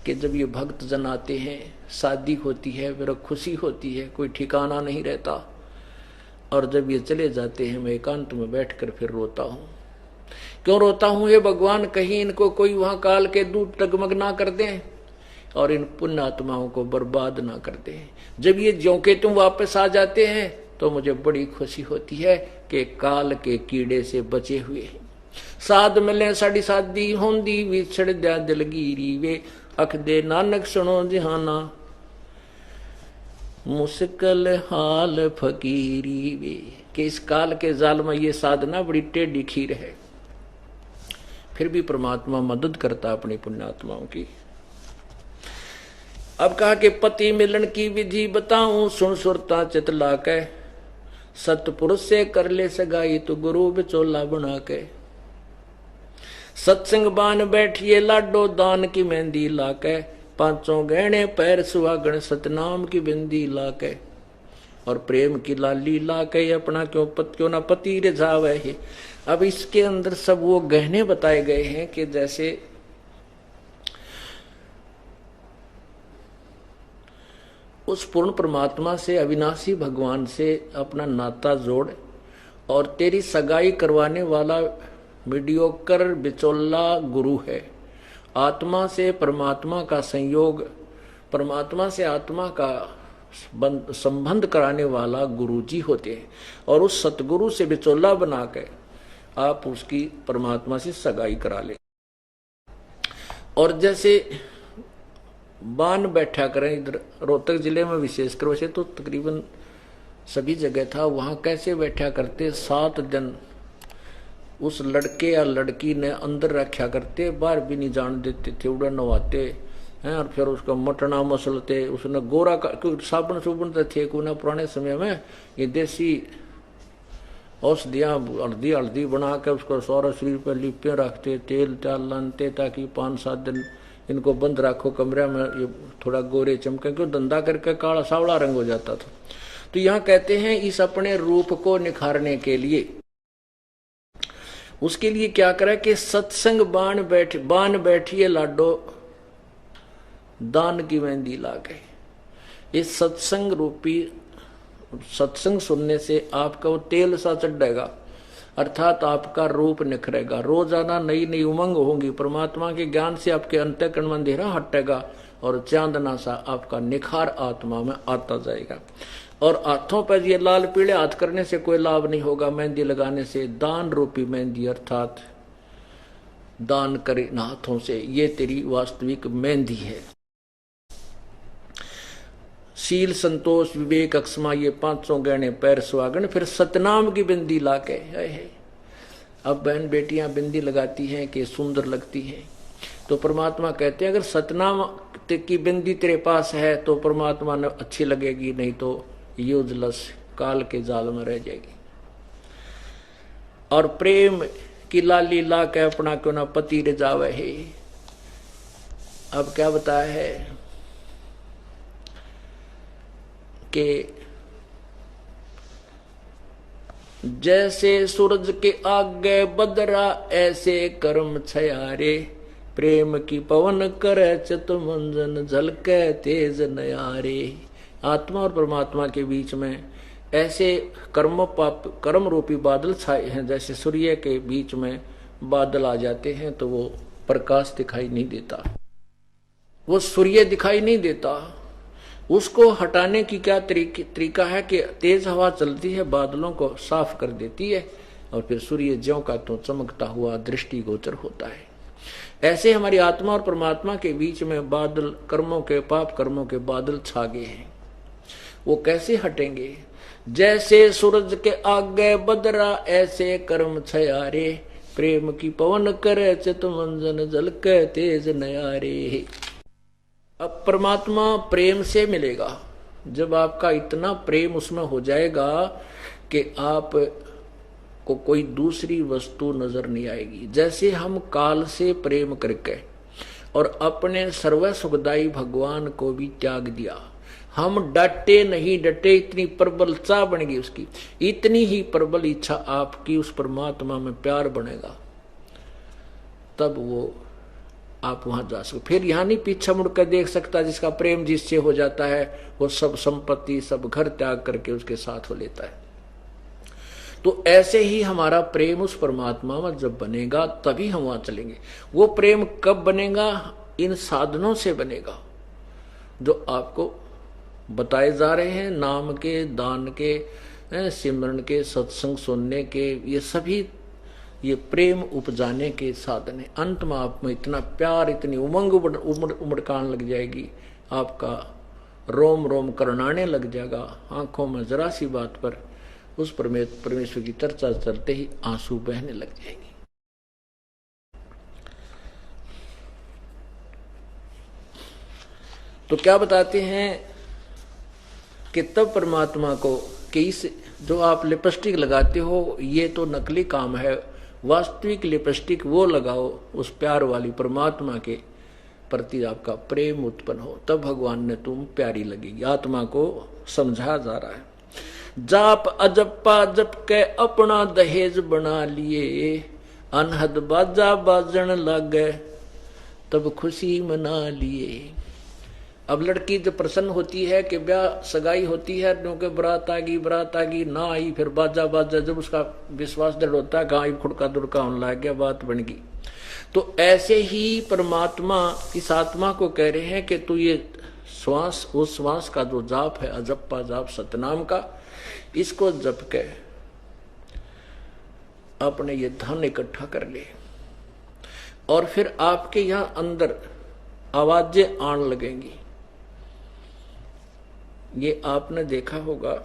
कि जब ये भक्त जन आते हैं, शादी होती है, फिर खुशी होती है, कोई ठिकाना नहीं रहता, और जब ये चले जाते हैं मैं एकांत में बैठकर फिर रोता हूँ। क्यों रोता हूँ? ये भगवान कहीं इनको कोई वहां काल के दूत डगमग ना कर दें और इन पुण्य आत्माओं को बर्बाद ना कर दें। जब ये ज्यों के त्यों वापस आ जाते हैं तो मुझे बड़ी खुशी होती है कि काल के कीड़े से बचे हुए हैं। साध मिले साड़ी सादी होंदी विछड़ दिया दिलगीरी वे, अख दे नानक सुनो जहाना मुश्किल हाल फकीरी वे। कि इस काल के जाल में ये साधना बड़ी टेढ़ी खीर है, फिर भी परमात्मा मदद करता अपनी पुण्यात्माओं की। अब कहा कि पति मिलन की विधि बताऊं, सुन सुरता चित लाके, सतपुरुष से कर ले सगाई तो गुरु बिचोला बना के। सत्संग बान बैठिए लाडो दान की मेहंदी लाके, पांचों गहने पैर सुहागण सतनाम की बिंदी लाके। और प्रेम की लाली लाके अपना क्यों ना पति रिझावे है। अब इसके अंदर सब वो गहने बताए गए हैं कि जैसे उस पूर्ण परमात्मा से, अविनाशी भगवान से अपना नाता जोड़, और तेरी सगाई करवाने वाला मीडियोकर बिचौला गुरु है। आत्मा से परमात्मा का संयोग, परमात्मा से आत्मा का संबंध कराने वाला गुरु जी होते हैं, और उस सतगुरु से बिचौला बना के आप उसकी परमात्मा से सगाई करा ले। और जैसे बान बैठा करें, इधर रोहतक जिले में विशेषकर, वैसे तो तकरीबन सभी जगह था, वहां कैसे बैठा करते, 7 दिन उस लड़के या लड़की ने अंदर रखा करते, बाहर भी नहीं जान देते थे, उड़ा नवाते हैं, और फिर उसका मटना मसलते, उसने गोरा का, क्योंकि साबुन सुबुन तो थे को ना पुराने समय में, ये देसी औषधियाँ हल्दी हल्दी बना के उसको सारा शरीर पर लिपे रखते, तेल चाल लानते, ताकि 5-7 दिन इनको बंद रखो कमरे में, ये थोड़ा गोरे चमके, क्यों धंधा करके काला सावला रंग हो जाता था। तो यहाँ कहते हैं इस अपने रूप को निखारने के लिए, उसके लिए क्या करे कि सत्संग बान बैठिए लाडो दान की मेहंदी ला गए। इस सत्संग रूपी, सत्संग सुनने से आपका वो तेल सा चढ़ेगा, अर्थात आपका रूप निखरेगा, रोजाना नई नई उमंग होंगी, परमात्मा के ज्ञान से आपके अंतःकरण में अंधेरा हटेगा और चांदना सा आपका निखार आत्मा में आता जाएगा। और हाथों पर ये लाल पीले हाथ करने से कोई लाभ नहीं होगा, मेहंदी लगाने से, दान रूपी मेहंदी, अर्थात दान करे हाथों से, ये तेरी वास्तविक मेहंदी है। शील संतोष विवेक अक्षमा, ये 500 गहने पैर सुहागण, फिर सतनाम की बिंदी लाके है। अब बहन बेटियां बिंदी लगाती हैं कि सुंदर लगती हैं, तो परमात्मा कहते हैं अगर सतनाम की बिंदी तेरे पास है तो परमात्मा ने अच्छी लगेगी, नहीं तो यूजलेस काल के जाल में रह जाएगी। और प्रेम की लाली ला के अपना क्यों ना पति रिझावे है। अब क्या बताया है कि जैसे सूरज के आगे बदरा ऐसे कर्म छयारे, प्रेम की पवन करे चितमंजन झलके तेज नयारे। आत्मा और परमात्मा के बीच में ऐसे कर्म रूपी बादल छाए हैं, जैसे सूर्य के बीच में बादल आ जाते हैं तो वो प्रकाश दिखाई नहीं देता, वो सूर्य दिखाई नहीं देता। उसको हटाने की क्या तरीका है कि तेज हवा चलती है, बादलों को साफ कर देती है, और फिर सूर्य ज्यों का त्यों चमकता हुआ दृष्टिगोचर होता है। ऐसे हमारी आत्मा और परमात्मा के बीच में बादल, कर्मों के, पाप कर्मों के बादल छा गए हैं। वो कैसे हटेंगे? जैसे सूरज के आगे बदरा ऐसे कर्म छयारे, प्रेम की पवन करे चितमंजन झलके तेज नयारे। अब परमात्मा प्रेम से मिलेगा। जब आपका इतना प्रेम उसमें हो जाएगा कि आप को कोई दूसरी वस्तु नजर नहीं आएगी। जैसे हम काल से प्रेम करके और अपने सर्व सुखदायी भगवान को भी त्याग दिया, हम डटे नहीं डटे, इतनी प्रबल चाह बन गई उसकी, इतनी ही प्रबल इच्छा आपकी उस परमात्मा में प्यार बनेगा, तब वो आप वहां जा सको। फिर यहाँ नहीं पीछे मुड़कर देख सकता। जिसका प्रेम जिससे हो जाता है वो सब संपत्ति सब घर त्याग करके उसके साथ हो लेता है। तो ऐसे ही हमारा प्रेम उस परमात्मा में जब बनेगा तभी हम वहां चलेंगे। वो प्रेम कब बनेगा? इन साधनों से बनेगा जो आपको बताए जा रहे हैं, नाम के, दान के, सिमरन के, सत्संग सुनने के, ये सभी ये प्रेम उपजाने के साधन है। अंत में आप में इतना प्यार, इतनी उमंग उमड़कान लग जाएगी, आपका रोम रोम करनाने लग जाएगा, आंखों में जरा सी बात पर उस परमेश्वर की चर्चा चलते ही आंसू बहने लग जाएंगे। तो क्या बताते हैं कि तब परमात्मा को कि इस जो आप लिपस्टिक लगाते हो ये तो नकली काम है, वास्तविक लिपस्टिक वो लगाओ उस प्यार वाली परमात्मा के प्रति आपका प्रेम उत्पन्न हो, तब भगवान ने तुम प्यारी लगेगी। आत्मा को समझाया जा रहा है। जाप अजप्पा जप के अपना दहेज बना लिए, अनहद बाजा बाजन लग गए तब खुशी मना लिए। अब लड़की जब प्रसन्न होती है कि ब्याह सगाई होती है, क्योंकि बरात आ गई ना आई, फिर बाजा बाजा, जब उसका विश्वास दृढ़ होता है गाय खुड़का दुड़का होने लग गया, बात बन गई। तो ऐसे ही परमात्मा इस आत्मा को कह रहे हैं कि तू ये श्वास, उस श्वास का जो जाप है अजप्पा जाप सतनाम का, इसको जप के अपने ये धन इकट्ठा कर ले, और फिर आपके यहां अंदर आवाजें आने लगेंगी। ये आपने देखा होगा,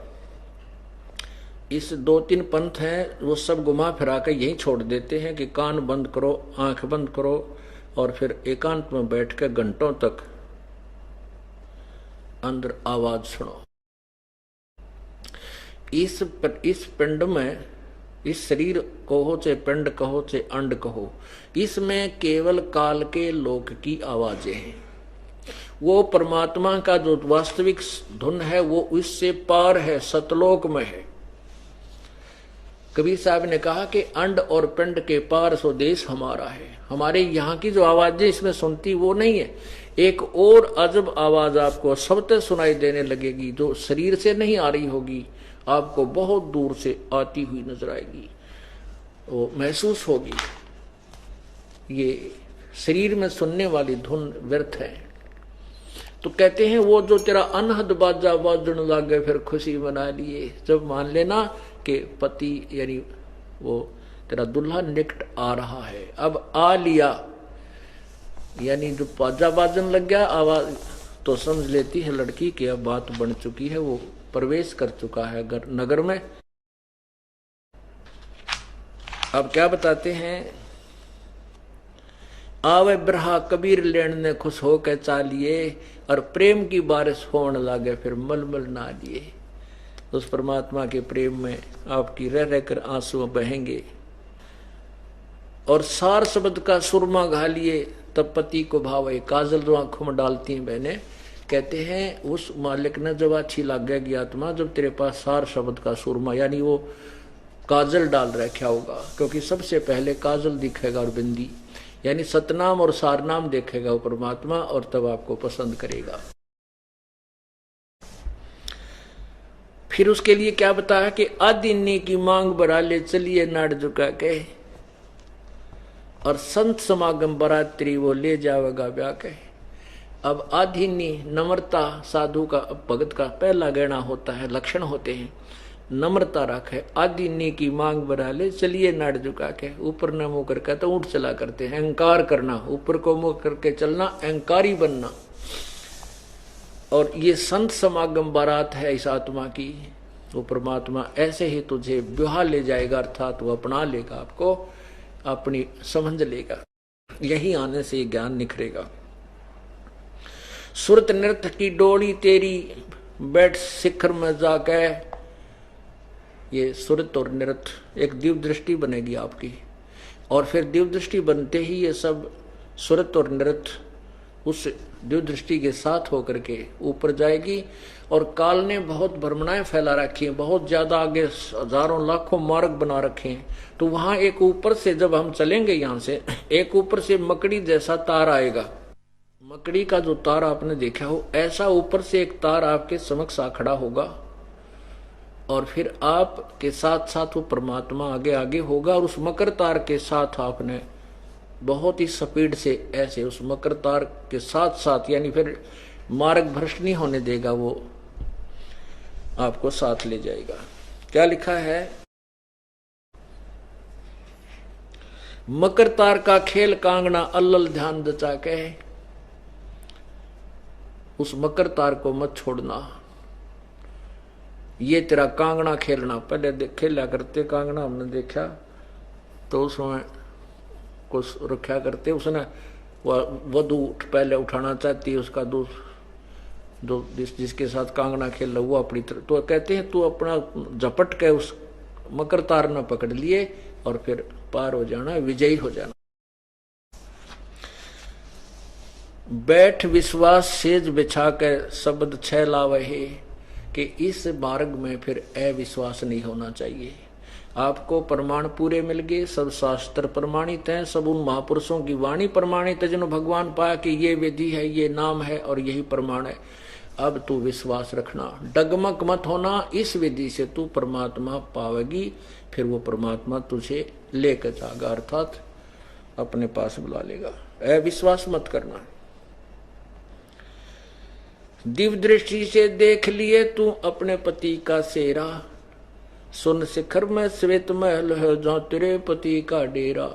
इस 2-3 पंथ हैं वो सब घुमा फिरा कर यही छोड़ देते हैं कि कान बंद करो, आंख बंद करो, और फिर एकांत में बैठ कर घंटों तक अंदर आवाज सुनो। इस पिंड में, इस शरीर कहो चाहे पिंड कहो चाहे अंड कहो, इसमें केवल काल के लोक की आवाजें हैं। वो परमात्मा का जो वास्तविक धुन है वो इससे पार है, सतलोक में है। कबीर साहब ने कहा कि अंड और पिंड के पार सो देश हमारा है। हमारे यहाँ की जो आवाजें इसमें सुनती वो नहीं है, एक और अजब आवाज आपको सबसे सुनाई देने लगेगी, जो शरीर से नहीं आ रही होगी, आपको बहुत दूर से आती हुई नजर आएगी, वो महसूस होगी। ये शरीर में सुनने वाली धुन व्यर्थ है। तो कहते हैं वो जो तेरा अनहद बाजा बाजन लागे फिर खुशी मना लिए। जब मान लेना कि पति यानी वो तेरा दुल्हा निकट आ रहा है, अब आ लिया, यानी जो बाजा बाजन लग गया आवाज, तो समझ लेती है लड़की कि अब बात बन चुकी है, वो प्रवेश कर चुका है नगर में। अब क्या बताते हैं, आवे ब्रहा कबीर लेन ने खुश होकर चालिए, और प्रेम की बारिश होने लगे फिर मलमल ना लिए। उस परमात्मा के प्रेम में आपकी रह रहकर आंसू बहेंगे, और सार शब्द का सुरमा घालिए तब पति को भावे। काजल जो आंखों में डालती हैं बहने, कहते हैं उस मालिक ने जब अच्छी लागेगी आत्मा, जब तेरे पास सार शब्द का सुरमा यानी वो काजल डाल रखा होगा, क्योंकि सबसे पहले काजल दिखेगा और बिंदी, यानी सतनाम और सारनाम देखेगा वो परमात्मा, और तब आपको पसंद करेगा। फिर उसके लिए क्या बताया कि आदिन्नी की मांग बरा ले चलिए नाड़ झुका के, और संत समागम बरात्री वो ले जावेगा ब्याह के। अब आदिन्नी नम्रता साधु का भगत का पहला गहना होता है, लक्षण होते हैं, नम्रता रखे। आदिन्नी की मांग बरा ले चलिए नाड़ झुका के, ऊपर न मुंह करके तो ऊंट चला करते हैं, अहंकार करना, ऊपर को मुंह करके चलना, अहंकारी बनना। और ये संत समागम बारात है इस आत्मा की। वो परमात्मा ऐसे ही तुझे ब्याह ले जाएगा, अर्थात वो अपना लेगा, आपको अपनी समझ लेगा। यही आने से ये ज्ञान निखरेगा। सुरत नृत्य की डोली तेरी बैठ शिखर में जाके, ये सुरत और नृत्य एक दिव्य दृष्टि बनेगी आपकी, और फिर दिव्य दृष्टि बनते ही ये सब सुरत और नृत्य उस दिव्य दृष्टि के साथ होकर के ऊपर जाएगी। और काल ने बहुत भ्रमणाएं फैला रखी हैं, बहुत ज्यादा आगे हजारों लाखों मार्ग बना रखे हैं। तो वहां एक ऊपर से जब हम चलेंगे यहां से, एक ऊपर से मकड़ी जैसा तार आएगा। मकड़ी का जो तार आपने देखा हो, ऐसा ऊपर से एक तार आपके समक्ष आ खड़ा होगा और फिर आपके साथ साथ वो परमात्मा आगे आगे होगा। और उस मकर तार के साथ आपने बहुत ही स्पीड से ऐसे उस मकर तार के साथ साथ, यानी फिर मार्ग भ्रष्ट नहीं होने देगा, वो आपको साथ ले जाएगा। क्या लिखा है? मकर तार का खेल कांगना अल्लल ध्यान दचा के, उस मकर तार को मत छोड़ना, ये तेरा कांगना खेलना। पहले खेला करते कांगना, हमने देखा तो उसमें कुछ रखा करते, उसने वधू पहले उठाना चाहती है उसका जिसके साथ कांगना खेल रहा वो अपनी तरफ, तो कहते हैं तू अपना झपट के उस मकर तार न पकड़ लिए और फिर पार हो जाना, विजयी हो जाना। बैठ विश्वास सेज बिछा के शब्द छह लावहे, कि इस मार्ग में फिर अविश्वास नहीं होना चाहिए। आपको प्रमाण पूरे मिल गए, सब शास्त्र प्रमाणित हैं, सब उन महापुरुषों की वाणी प्रमाणित है जिन्होंने भगवान पाया कि ये विधि है, ये नाम है और यही प्रमाण है। अब तू विश्वास रखना, डगमग मत होना, इस विधि से तू परमात्मा पावेगी, फिर वो परमात्मा तुझे लेकर जाएगा, अर्थात अपने पास बुला लेगा। अविश्वास मत करना। दिव्य दृष्टि से देख लिए तू अपने पति का सेरा, सुन शिखर में श्वेत महल है जहां तेरे पति का डेरा।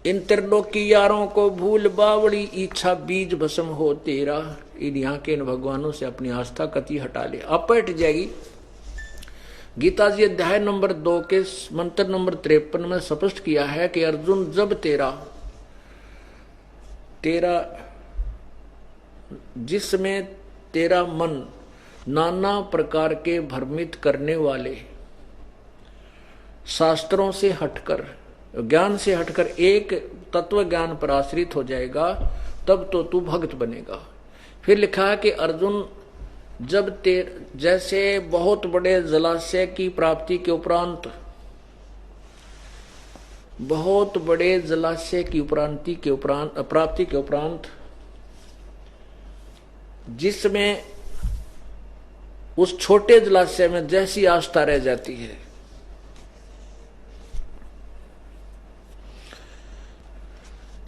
इन त्रिलोकी यारों को भूल बावड़ी, इच्छा बीज भस्म हो तेरा। इन यहाँ के इन भगवानों से अपनी आस्था कति हटा ले, आप हट जाएगी। गीता जी अध्याय नंबर 2 के मंत्र नंबर 53 में स्पष्ट किया है कि अर्जुन, जब तेरा जिसमें तेरा मन नाना प्रकार के भ्रमित करने वाले शास्त्रों से हटकर, ज्ञान से हटकर एक तत्व ज्ञान पर आश्रित हो जाएगा, तब तो तू भक्त बनेगा। फिर लिखा है कि अर्जुन, जब जैसे बहुत बड़े जलाशय की प्राप्ति के उपरांत, बहुत बड़े जलाशय की प्राप्ति के उपरांत जिसमें उस छोटे जलाशय में जैसी आस्था रह जाती है,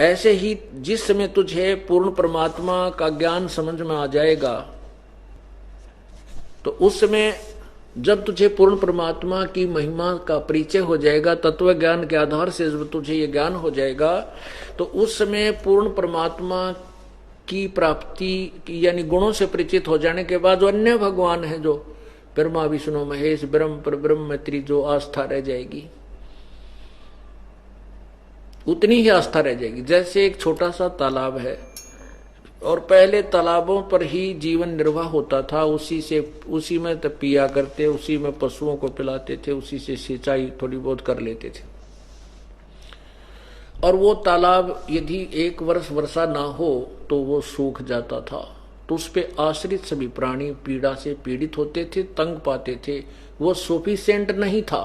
ऐसे ही जिस समय तुझे पूर्ण परमात्मा का ज्ञान समझ में आ जाएगा, तो उस समय जब तुझे पूर्ण परमात्मा की महिमा का परिचय हो जाएगा, तत्व ज्ञान के आधार से जब तुझे ये ज्ञान हो जाएगा, तो उस समय पूर्ण परमात्मा की प्राप्ति यानी गुणों से परिचित हो जाने के बाद जो अन्य भगवान है, जो ब्रह्मा विष्णु महेश ब्रह्म पर ब्रह्म मैत्री, जो आस्था रह जाएगी उतनी ही आस्था रह जाएगी। जैसे एक छोटा सा तालाब है और पहले तालाबों पर ही जीवन निर्वाह होता था, उसी में तब पिया करते, उसी में पशुओं को पिलाते थे, उसी से सिंचाई थोड़ी बहुत कर लेते थे। और वो तालाब यदि एक वर्ष वर्षा ना हो तो वो सूख जाता था, तो उस पे आश्रित सभी प्राणी पीड़ा से पीड़ित होते थे, तंग पाते थे। वो सफिशिएंट नहीं था,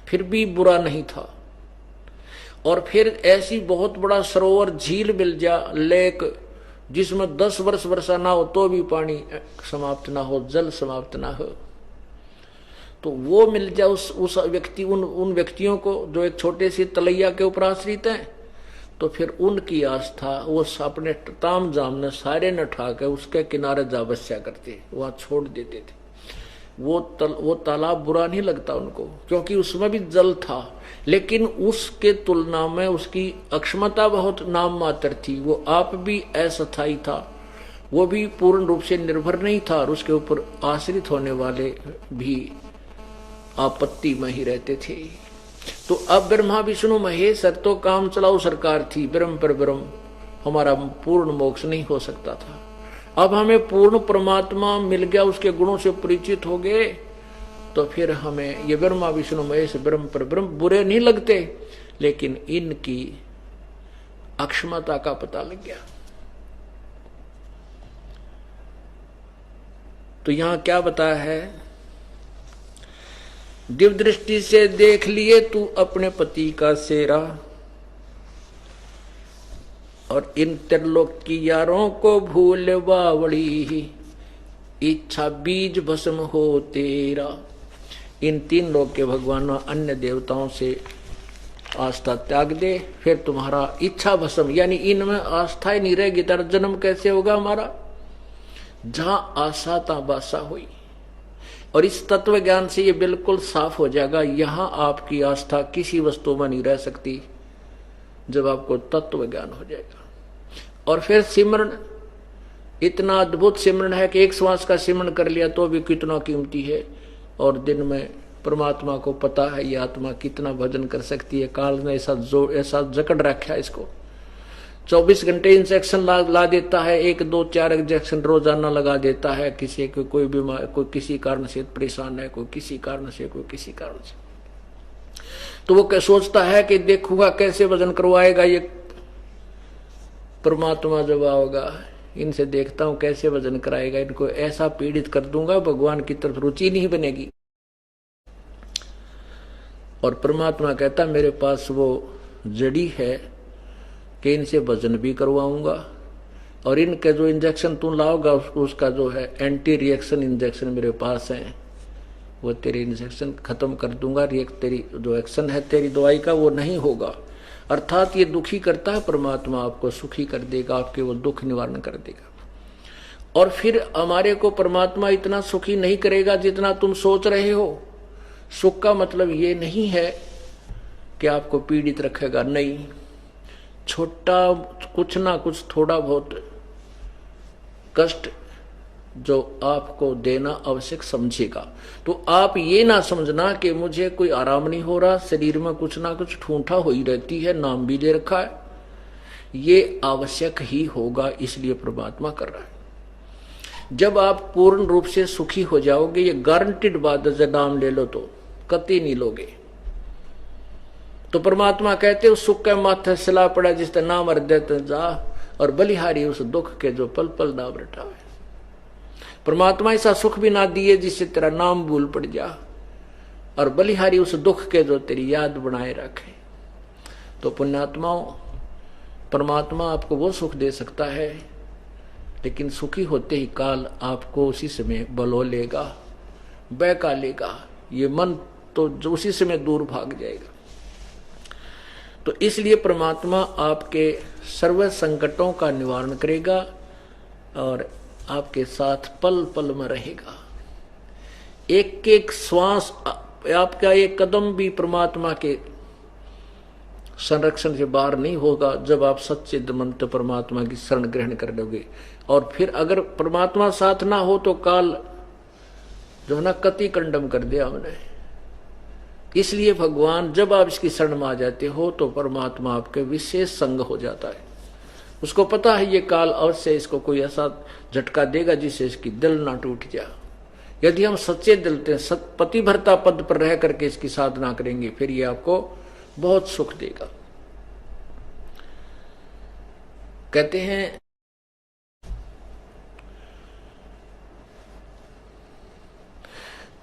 फिर भी बुरा नहीं था। और फिर ऐसी बहुत बड़ा सरोवर झील मिल जा, लेक, जिसमें 10 वर्ष वर्षा ना हो तो भी पानी समाप्त ना हो, जल समाप्त ना हो, तो वो मिल जाए उस व्यक्ति, उन व्यक्तियों को जो एक छोटे से तलैया के ऊपर आश्रित हैं, तो फिर उनकी आस्था वो अपने ताम जाम ने सारे न उठा के उसके किनारे जा बस्या करते, वहां छोड़ देते थे। वो तालाब बुरा नहीं लगता उनको, क्योंकि उसमें भी जल था, लेकिन उसके तुलना में उसकी अक्षमता बहुत नाम मात्र थी। वो आप भी अस्थायी था, वो भी पूर्ण रूप से निर्भर नहीं था, और उसके ऊपर आश्रित होने वाले भी आपत्ति में ही रहते थे। तो अब ब्रह्मा विष्णु महेश तो काम चलाऊ सरकार थी, ब्रह्म पर ब्रह्म, हमारा पूर्ण मोक्ष नहीं हो सकता था। अब हमें पूर्ण परमात्मा मिल गया, उसके गुणों से परिचित हो गए, तो फिर हमें ये ब्रह्मा विष्णु महेश ब्रह्म पर ब्रह्म बुरे नहीं लगते, लेकिन इनकी अक्षमता का पता लग गया। तो यहां क्या बताया है, दिव्य दृष्टि से देख लिए तू अपने पति का सेरा, और इन त्रिलोक की यारों को भूल बावड़ी, इच्छा बीज भस्म हो तेरा। इन तीन लोक के भगवानों अन्य देवताओं से आस्था त्याग दे, फिर तुम्हारा इच्छा भस्म, यानी इनमें आस्था ही नहीं रहेगी, तेरा जन्म कैसे होगा हमारा। जहां आशा ता बासा हुई। और इस तत्व ज्ञान से ये बिल्कुल साफ हो जाएगा, यहां आपकी आस्था किसी वस्तु में नहीं रह सकती जब आपको तत्व ज्ञान हो जाएगा। और फिर सिमरन, इतना अद्भुत सिमरन है कि एक श्वास का सिमरन कर लिया तो भी कितना कीमती है। और दिन में परमात्मा को पता है ये आत्मा कितना भजन कर सकती है। काल ने ऐसा जकड़ रखा है इसको, 24 घंटे इंजेक्शन ला देता है, 1 2 4 इंजेक्शन रोजाना लगा देता है। किसी को कोई बीमार, कोई किसी कारण से परेशान है, कोई किसी कारण से, कोई किसी कारण से, तो वो सोचता है कि देखूंगा कैसे वजन करवाएगा ये परमात्मा जब आओगा, इनसे देखता हूं कैसे वजन कराएगा, इनको ऐसा पीड़ित कर दूंगा भगवान की तरफ रुचि नहीं बनेगी। और परमात्मा कहता मेरे पास वो जड़ी है कि इनसे वजन भी करवाऊंगा, और इनके जो इंजेक्शन तू लाओगा उसका जो है एंटी रिएक्शन इंजेक्शन मेरे पास है, वो तेरे इंजेक्शन खत्म कर दूंगा। तेरी जो एक्शन है तेरी दवाई का वो नहीं होगा। अर्थात ये दुखी करता है परमात्मा, आपको सुखी कर देगा, आपके वो दुख निवारण कर देगा। और फिर हमारे को परमात्मा इतना सुखी नहीं करेगा जितना तुम सोच रहे हो। सुख का मतलब ये नहीं है कि आपको पीड़ित रखेगा, नहीं, छोटा कुछ ना कुछ थोड़ा बहुत कष्ट जो आपको देना आवश्यक समझेगा। तो आप ये ना समझना कि मुझे कोई आराम नहीं हो रहा, शरीर में कुछ ना कुछ ठूंठा हो ही रहती है, नाम भी दे रखा है, ये आवश्यक ही होगा, इसलिए परमात्मा कर रहा है। जब आप पूर्ण रूप से सुखी हो जाओगे, ये गारंटीड बात है, नाम ले लो तो कतई नहीं लोगे। तो परमात्मा कहते उस सुख के माथे सिला पड़ा जिसते नाम हृदय जा, और बलिहारी उस दुख के जो पल पल नाम रटावे। परमात्मा ऐसा सुख भी ना दिए जिससे तेरा नाम भूल पड़ जा, और बलिहारी उस दुख के जो तेरी याद बनाए रखे। तो पुण्यात्माओं, परमात्मा आपको वो सुख दे सकता है, लेकिन सुखी होते ही काल आपको उसी समय बलो लेगा, बहका लेगा, ये मन तो जो उसी समय दूर भाग जाएगा। तो इसलिए परमात्मा आपके सर्व संकटों का निवारण करेगा और आपके साथ पल पल में रहेगा। एक एक श्वास, आपका एक कदम भी परमात्मा के संरक्षण से बाहर नहीं होगा जब आप सच्चे मन से परमात्मा की शरण ग्रहण कर लोगे। और फिर अगर परमात्मा साथ ना हो तो काल जो है ना कति कंडम कर दिया हमने। इसलिए भगवान जब आप इसकी शरण में आ जाते हो तो परमात्मा आपके विशेष संग हो जाता है। उसको पता है ये काल अवश्य इसको कोई ऐसा झटका देगा जिससे इसकी दिल ना टूट जाए। यदि हम सच्चे दिल से पतिव्रता पद पर रह करके इसकी साधना करेंगे फिर ये आपको बहुत सुख देगा। कहते हैं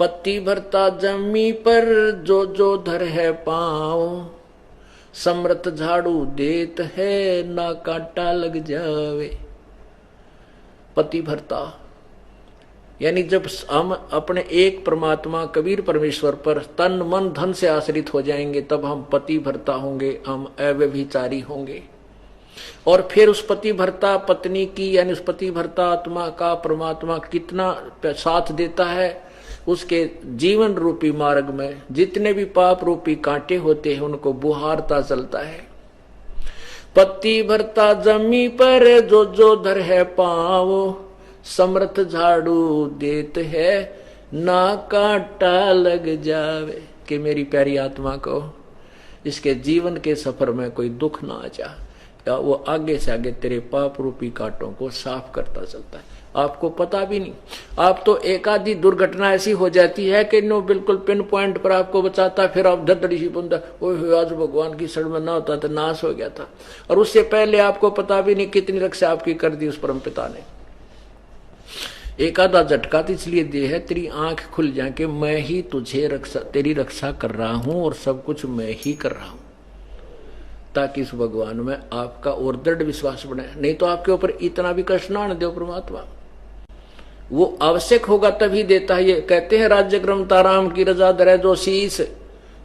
पतिव्रता जमी पर जो जो धर है पाँव, समृत झाड़ू देत है ना कांटा लग जावे। पतिव्रता यानी जब हम अपने एक परमात्मा कबीर परमेश्वर पर तन मन धन से आश्रित हो जाएंगे तब हम पतिव्रता होंगे, हम अव्यभिचारी होंगे। और फिर उस पतिव्रता पत्नी की यानी उस पतिव्रता आत्मा का परमात्मा कितना साथ देता है। उसके जीवन रूपी मार्ग में जितने भी पाप रूपी कांटे होते हैं उनको बुहारता चलता है। पतिव्रता जमी पर जो जो धर है पाँव, समर्थ झाड़ू देत है ना कांटा लग जावे। कि मेरी प्यारी आत्मा को इसके जीवन के सफर में कोई दुख ना आ जाए, वो आगे से आगे तेरे पाप रूपी कांटों को साफ करता चलता है। आपको पता भी नहीं। आप तो एक आधी दुर्घटना ऐसी हो जाती है कि नो बिल्कुल पिन पॉइंट पर आपको बचाता, फिर आप धड़धड़ी सी बुंदा, ओह आज भगवान की शरण में ना होता तो नाश हो गया था। और उससे पहले आपको पता भी नहीं कितनी रक्षा आपकी कर दी उस परम पिता ने। एक आधा झटका तो इसलिए दे है तेरी आंख खुल जाए कि मैं ही तुझे तेरी रक्षा कर रहा हूं और सब कुछ मैं ही कर रहा हूं, ताकि इस भगवान में आपका और दृढ़ विश्वास बने। नहीं तो आपके ऊपर इतना भी कष्ट ना दे परमात्मा। वो आवश्यक होगा तभी देता है। ये कहते हैं राज्य क्रम ताराम की रजा दरे जो शीस,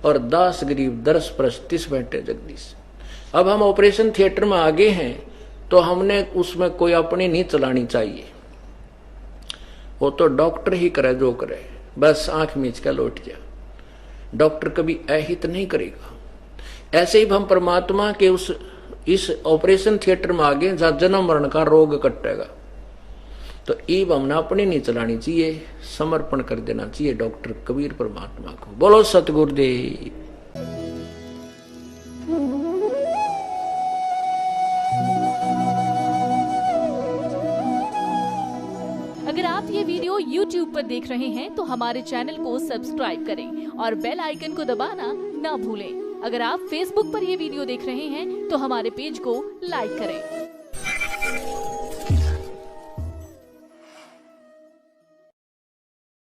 और दास गरीब दरस परस तिस बैठे जगदीश। अब हम ऑपरेशन थिएटर में आगे हैं तो हमने उसमें कोई अपनी नहीं चलानी चाहिए, वो तो डॉक्टर ही करे जो करे, बस आंख मीच कर लौट जा। डॉक्टर कभी अहित नहीं करेगा। ऐसे ही हम परमात्मा के इस ऑपरेशन थिएटर में आगे जहां जन्म मरण का रोग कटेगा, तो ईब हमने अपनी नहीं चलानी चाहिए, समर्पण कर देना चाहिए डॉक्टर कबीर परमात्मा को। बोलो सतगुरुदेव। अगर आप ये वीडियो YouTube पर देख रहे हैं तो हमारे चैनल को सब्सक्राइब करें और बेल आइकन को दबाना ना भूलें। अगर आप Facebook पर ये वीडियो देख रहे हैं तो हमारे पेज को लाइक करें।